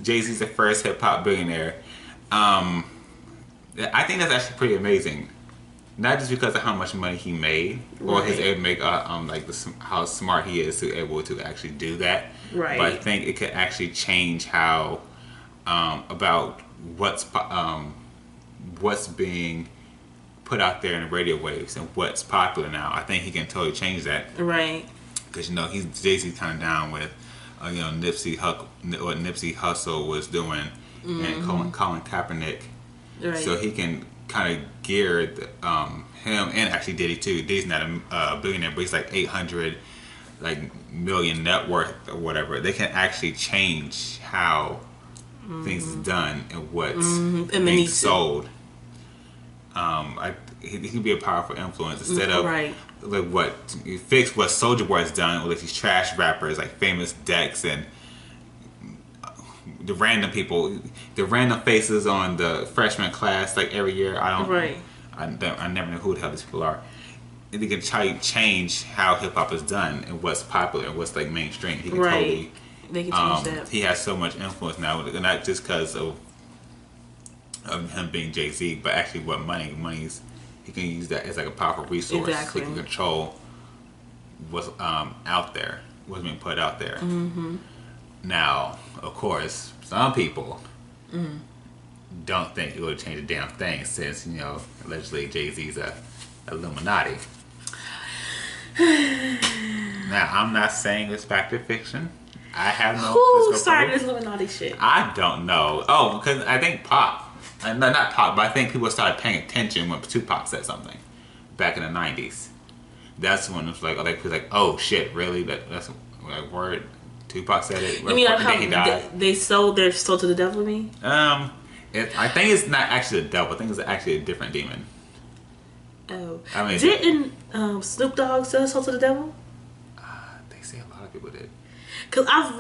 Jay-Z's the first hip hop billionaire. I think that's actually pretty amazing. Not just because of how much money he made, or his able to make, like how smart he is to able to actually do that. Right. But I think it could actually change how about what's being put out there in the radio waves and what's popular now. I think he can totally change that. Right. Because Jay-Z's kind of down with Nipsey Hussle was doing, and Colin Kaepernick. Right. So he can kind of gear him, and actually Diddy too. Diddy's not a billionaire, but he's like 800 million net worth or whatever. They can actually change how things is done and what's being sold. He can be a powerful influence instead of like what fix what Soulja Boy has done with these trash rappers like Famous Dex and the random people, the random faces on the freshman class like every year. I never know who the hell these people are. And they can try to change how hip hop is done and what's popular and what's like mainstream. He can totally. They can change that. He has so much influence now, not just because of him being Jay-Z, but actually what money's. He can use that as like a powerful resource. Exactly. He can control what's out there, what's being put out there. Mm-hmm. Now, of course, some people don't think it would change a damn thing since, allegedly Jay-Z's a Illuminati. Now, I'm not saying it's fact or fiction. I have no... Who started this Illuminati shit? I don't know. Oh, because I think Pop... No, not Pop, but I think people started paying attention when Tupac said something back in the 90s. That's when it was like, oh shit, really? That's like word. Tupac said it. You mean like how they sold their soul to the devil? To me? I think it's not actually the devil. I think it's actually a different demon. Oh, I mean, didn't Snoop Dogg sell his soul to the devil? They say a lot of people did. Because I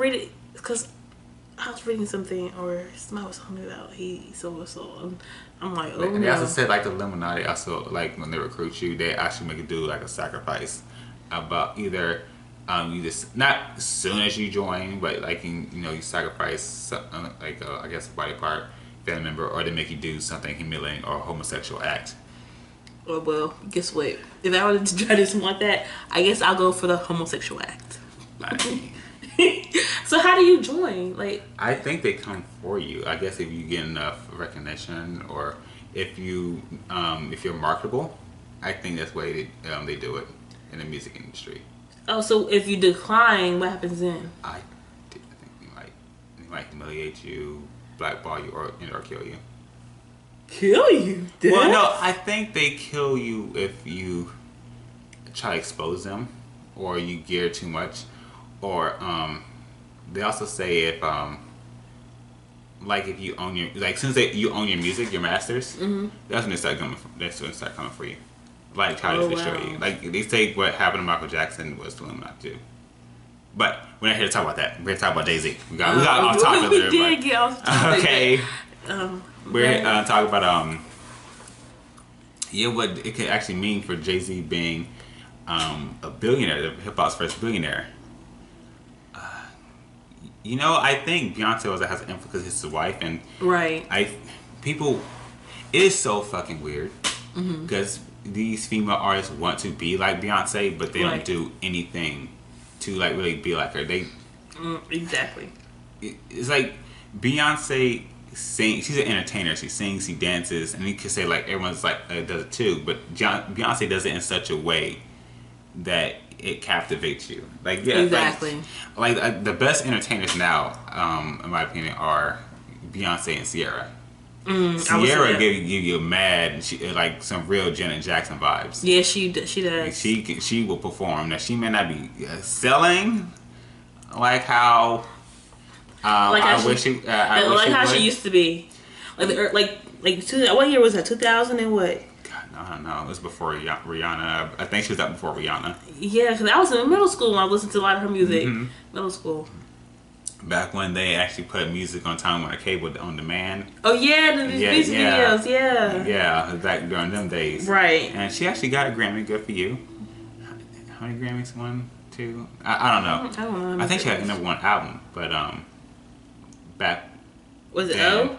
was reading something, or somebody was telling me about he sold his soul. I'm like, oh and no. they also said like the Illuminati also like when they recruit you, they actually make you do like a sacrifice about either you just not as soon as you join, but like you sacrifice like I guess a body part, family member, or they make you do something humiliating or a homosexual act. Oh well, guess what? If I were to try to want that, I guess I'll go for the homosexual act. So how do you join? Like, I think they come for you. I guess if you get enough recognition, or if you're marketable, I think that's the way they do it in the music industry. Oh, so if you decline, what happens then? I think they might humiliate you, blackball you, or kill you. Kill you? Death? Well, no, I think they kill you if you try to expose them, or you gear too much, or they also say if like if you own your since you own your music, your masters, that's when they start coming. That's when they start coming for you. Like try to destroy you. Like they say what happened to Michael Jackson was to Illuminati too. But we're not here to talk about that. We're here to talk about Jay-Z. We got off topic there. We did get off topic. Okay. We're talking about what it could actually mean for Jay-Z being a billionaire, the hip hop's first billionaire. I think Beyonce also has an influence because it's his wife, and it is so fucking weird because these female artists want to be like Beyonce, but they don't do anything to like really be like her. Exactly. It's like Beyonce sings. She's an entertainer. She sings, she dances, and you could say like everyone's like does it too. But Beyonce does it in such a way that it captivates you. Like exactly. Like the best entertainers now, in my opinion, are Beyonce and Sierra. Sierra give you mad, like some real Janet Jackson vibes. Yeah, she does. She will perform. Now she may not be selling like how I wish she used to be. Like what year was that? 2000 and what? God, no, it was before Rihanna. I think she was up before Rihanna. Yeah, because I was in middle school when I listened to a lot of her music. Middle school. Back when they actually put music on time on a cable on demand. Oh yeah, the music videos, yeah, back during them days, right? And she actually got a Grammy. Good for you. How many Grammys? 1, 2? I don't know. I don't know. I think she had the #1 album, but back Was it O?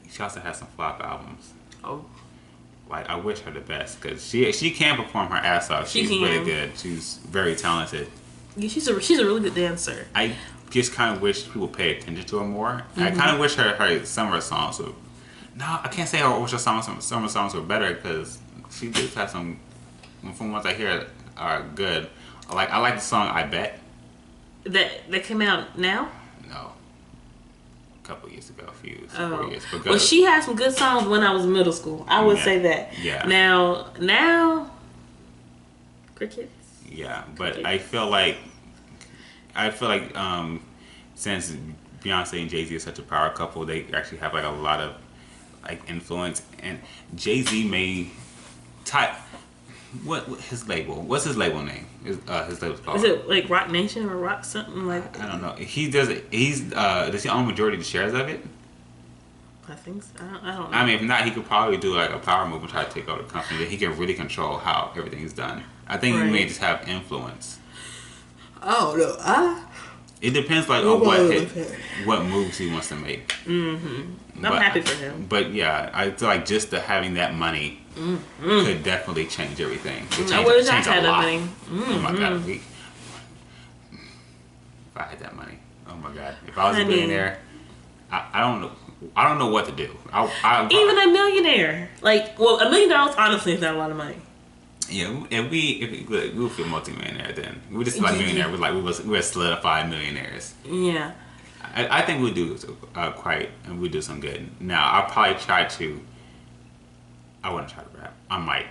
She also has some flop albums. Oh. Like, I wish her the best because she can perform her ass off. She's really good. She's very talented. Yeah, she's a really good dancer. I just kind of wish people pay attention to her more. I kind of wish her some of her songs were. No, I can't say I wish some of her songs were better because she does have some. From what I hear, are good. I like the song "I Bet." That came out now. No, a couple years ago, 4 years. But well, she had some good songs when I was in middle school. I would say that. Yeah. Now, crickets. Yeah, but I feel like since Beyonce and Jay-Z are such a power couple, they actually have like a lot of like influence. And Jay-Z may type what his label? What's his label name? His label's called. Is it like Rock Nation or Rock something like? I don't know. He does it. Does he own majority of the shares of it? I think so. I don't know. I mean, if not, he could probably do like a power move and try to take over the company. That he can really control how everything is done. I think he may just have influence. Oh no, it depends like on what moves he wants to make. Mm-hmm. I'm happy for him. But yeah, I feel like just having that money could definitely change everything. I wish I had that money. Oh my god, if I had that money, oh my god, if I was a billionaire, I don't know. I don't know what to do. Even a millionaire, $1 million honestly is not a lot of money. Yeah, if we would feel multi-millionaire, then we just like millionaire. We're solidified millionaires. Yeah, I think we'll do and we'll do some good. Now I'll probably try to. I wouldn't try to rap. I might.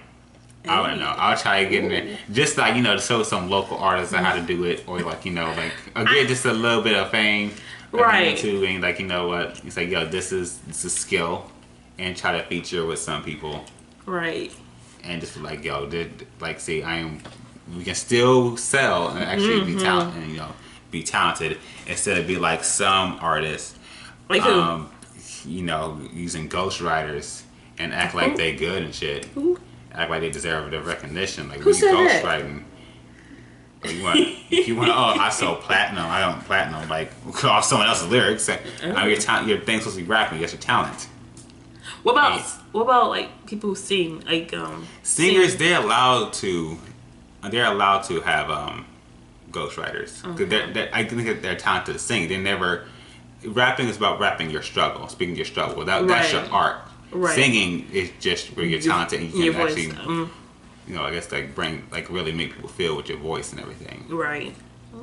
I don't know. I'll try to get in there, just like to show some local artists how to do it, or get just a little bit of fame. Right. Too, and what? It's like, yo, this is skill, and try to feature with some people. Right. And just like, yo, see, we can still sell and actually be talented, and be talented instead of be like some artists, like using ghostwriters and act like they good and shit. Who? Act like they deserve the recognition. Like, who said ghostwriting. If you want, I sell platinum. I don't platinum like off someone else's lyrics. Your talent, your thing's supposed to be rapping. That's your talent. What about like people who sing? Singers, they're allowed to have ghostwriters because I think they're talented to sing. They never. Rapping is about rapping your struggle, speaking your struggle. That's your art. Right. Singing is just where you're talented and you can actually. I guess really make people feel with your voice and everything. Right.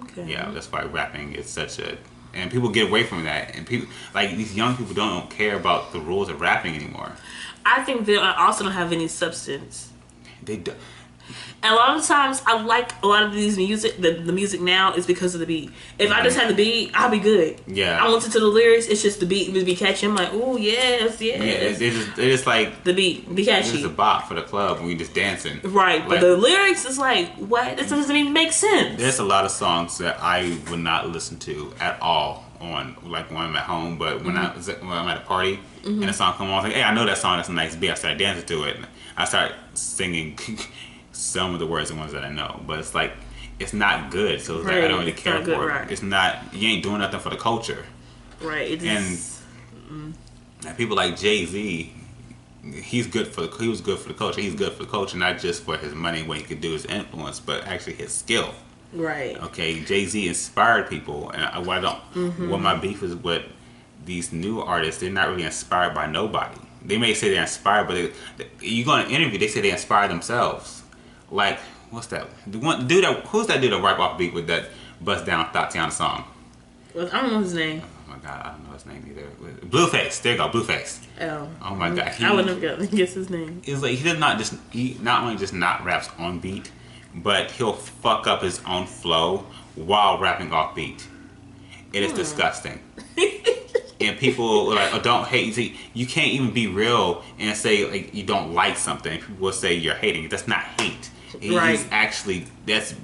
Okay. Yeah, that's why rapping is and people get away from that, and people these young people don't care about the rules of rapping anymore. I think they also don't have any substance. They do. And a lot of times, I like a lot of these music. The music now is because of the beat. If I just had the beat, I'll be good. Yeah. I listen to the lyrics. It's just the beat be catchy. I'm like, ooh, yes. Yeah, it's just like the beat be catchy. It's just a bop for the club when we just dancing. Right, but the lyrics is like, what? This doesn't even make sense. There's a lot of songs that I would not listen to at all when I'm at home, but when I'm at a party and a song comes on, I was like, hey, I know that song. That's a nice beat. I start dancing to it. And I start singing some of the words and ones that I know, but it's like it's not good, so it's like I don't really care for it. Right. It's not. You ain't doing nothing for the culture, right? And people like Jay-Z, he was good for the culture. He's good for the culture, not just for his money, what he could do, his influence, but actually his skill. Right. Okay, Jay-Z inspired people, and what my beef is with these new artists, they're not really inspired by nobody. They may say they're inspired, but you go on an interview, they say they inspire themselves. Like, what's that? Who's that dude that rap off beat with that bust down Tatiana song? Well, I don't know his name. Oh my god, I don't know his name either. Blueface. There you go, Blueface. Oh my god. I would never guess his name. It's like he not only just not raps on beat, but he'll fuck up his own flow while rapping off beat. It is disgusting. And people don't hate. You see, you can't even be real and say you don't like something. People will say you're hating. That's not hate. It's actually it's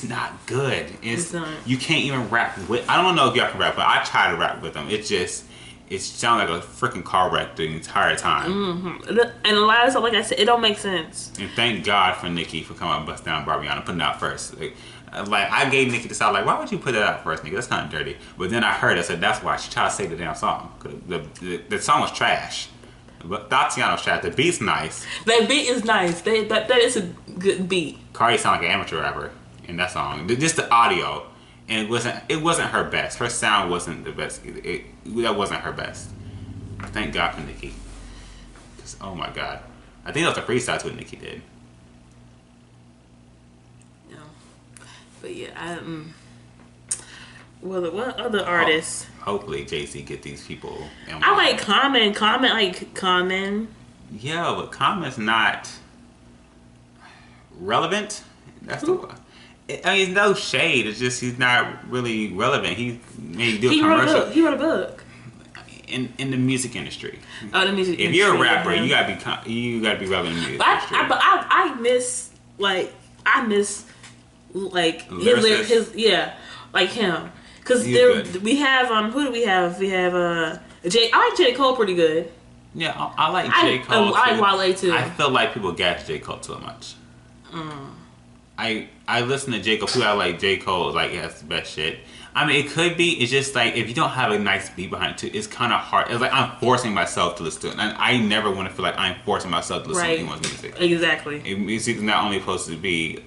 not good. It's not. You can't even rap with. I don't know if y'all can rap, but I try to rap with them. It sounds like a freaking car wreck the entire time. And a lot of stuff, like I said, it don't make sense. And thank God for Nicki for coming out and bust down Barbiana, putting it out first. Like, I gave Nicki the song, like, why would you put that out first, nigga? That's kind of dirty. But then I heard it, I said, that's why. She tried to save the damn song. The song was trash. But Tatiana's trash. The beat's nice. That beat is nice. That is a good beat. Cardi sounded like an amateur rapper in that song. Just the audio. And it wasn't her best. Her sound wasn't the best. That wasn't her best. Thank God for Nicki. Oh my God. I think that was the freestyle what Nicki did. No. But yeah, well, what other artists? Hopefully Jay-Z get these people. I like Common. Common. Yeah, but Common's not relevant. That's the one. I mean, no shade. It's just he's not really relevant. He maybe do a commercial. He wrote a book. In the music industry. Oh, the music industry. If you're a rapper, you gotta be relevant in the music industry. I miss his like him. Because we have who do we have? We have Jade. I like J. Cole pretty good. Yeah, I like J. Cole. I like Wale too. I feel like people gas J. Cole too much. I listen to J. Cole. People are like J. Cole like that's the best shit. I mean, it could be. It's just like if you don't have a nice beat behind it, too, it's kind of hard. It's like I'm forcing myself to listen to it, and I never want to feel like I'm forcing myself to listen to anyone's music. Exactly. Music is not only supposed to be.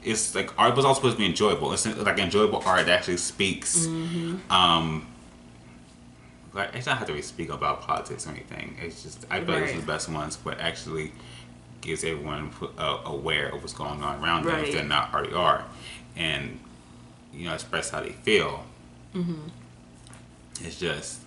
It's like art, but it's also supposed to be enjoyable. It's like enjoyable art that actually speaks. Like it doesn't have to really speak about politics or anything. It's just I feel like it's the best ones, but actually gives everyone aware of what's going on around them if they're not already are, and express how they feel. It's just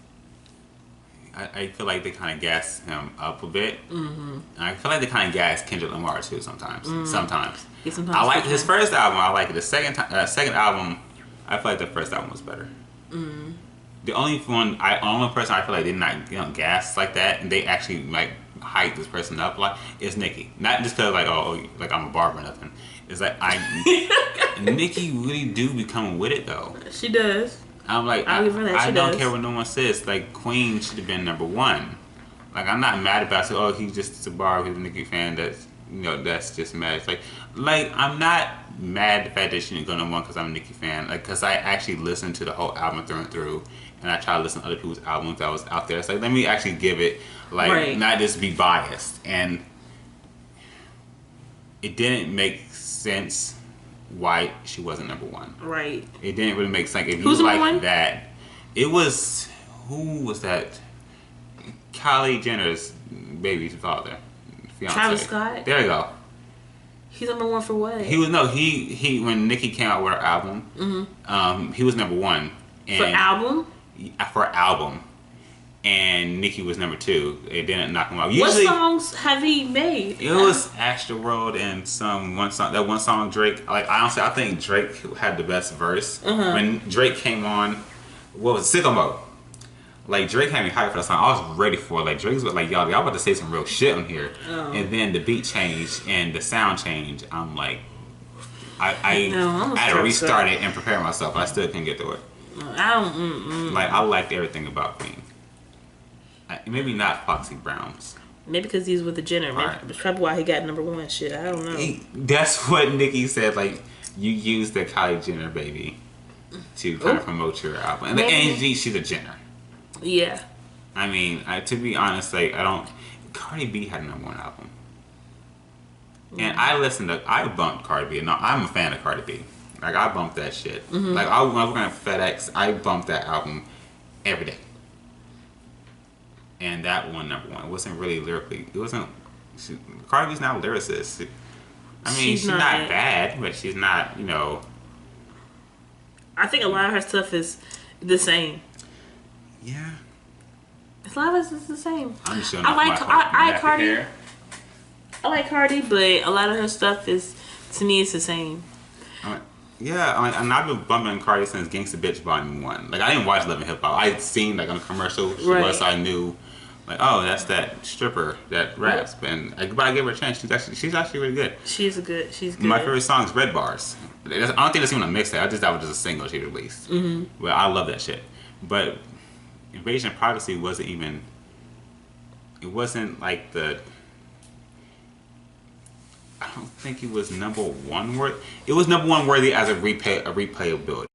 I feel like they kind of gas him up a bit. And I feel like they kind of gas Kendrick Lamar too sometimes. Sometimes I like his first album. I like it. The second album, I feel like the first album was better. The only person I feel like did not gas like that, and they actually like hype this person up like is Nicki. Not just because like I'm a barber or nothing. It's like Nicki really do be coming with it though. She does. I'm like I don't care what no one says. Like Queen should have been number one. Like I'm not mad about it. Oh, he's just a barber. He's a Nicki fan. That's just mad. It's like I'm not mad at the fact that she didn't go number one because I'm a Nicki fan. Like because I actually listened to the whole album through and through, and I try to listen to other people's albums that was out there. It's like let me actually give it not just be biased. And it didn't make sense why she wasn't number one. Right. It didn't really make sense. If you like that, it was who was that? Kylie Jenner's baby's father, fiance. Travis Scott. There you go. He's number one for what? He was he when Nicki came out with her album, he was number one. For album. For album. And Nicki was number two. It didn't knock him out. Usually, what songs have he made? It was Astroworld and that one song Drake. Like honestly, I think Drake had the best verse. When Drake came on, what was it? Sicko Mode? Like Drake had me hyped for the song. I was ready for it. Like Drake's like y'all about to say some real shit on here. And then the beat changed and the sound changed. I'm like, I had to restart it and prepare myself. I still couldn't get through it. Like I liked everything about Queen. Maybe not Foxy Brown's. Maybe because he's with the Jenner. Maybe that's probably why he got number one. Shit, I don't know. That's what Nicki said. Like you used the Kylie Jenner baby to kind of promote your album, and she's a Jenner. Yeah. I mean, to be honest, like Cardi B had a number one album, and I bumped Cardi B. No, I'm a fan of Cardi B. Like I bumped that shit. Like when I was working at FedEx, I bumped that album every day. And that one number one. It wasn't really lyrically. It wasn't. Cardi B's not a lyricist. I mean, she's not bad, but she's not. I think a lot of her stuff is the same. Yeah. A lot of it is the same. I'm just showing I like Cardi. I like Cardi, but a lot of her stuff is, to me, it's the same. And I've been bumping Cardi since Gangsta Bitch Volume 1. Like, I didn't watch Love and Hip Hop. I'd seen, like, on a commercial, so I knew, like, oh, that's that stripper that raps. And but I gave her a chance. She's actually really good. She's good. My favorite song is Red Bars. I don't think that's even a mixtape. That was just a single she released. Well, I love that shit. But Invasion of Privacy wasn't even. It wasn't like the. I don't think it was number one worthy. It was number one worthy as a replayability.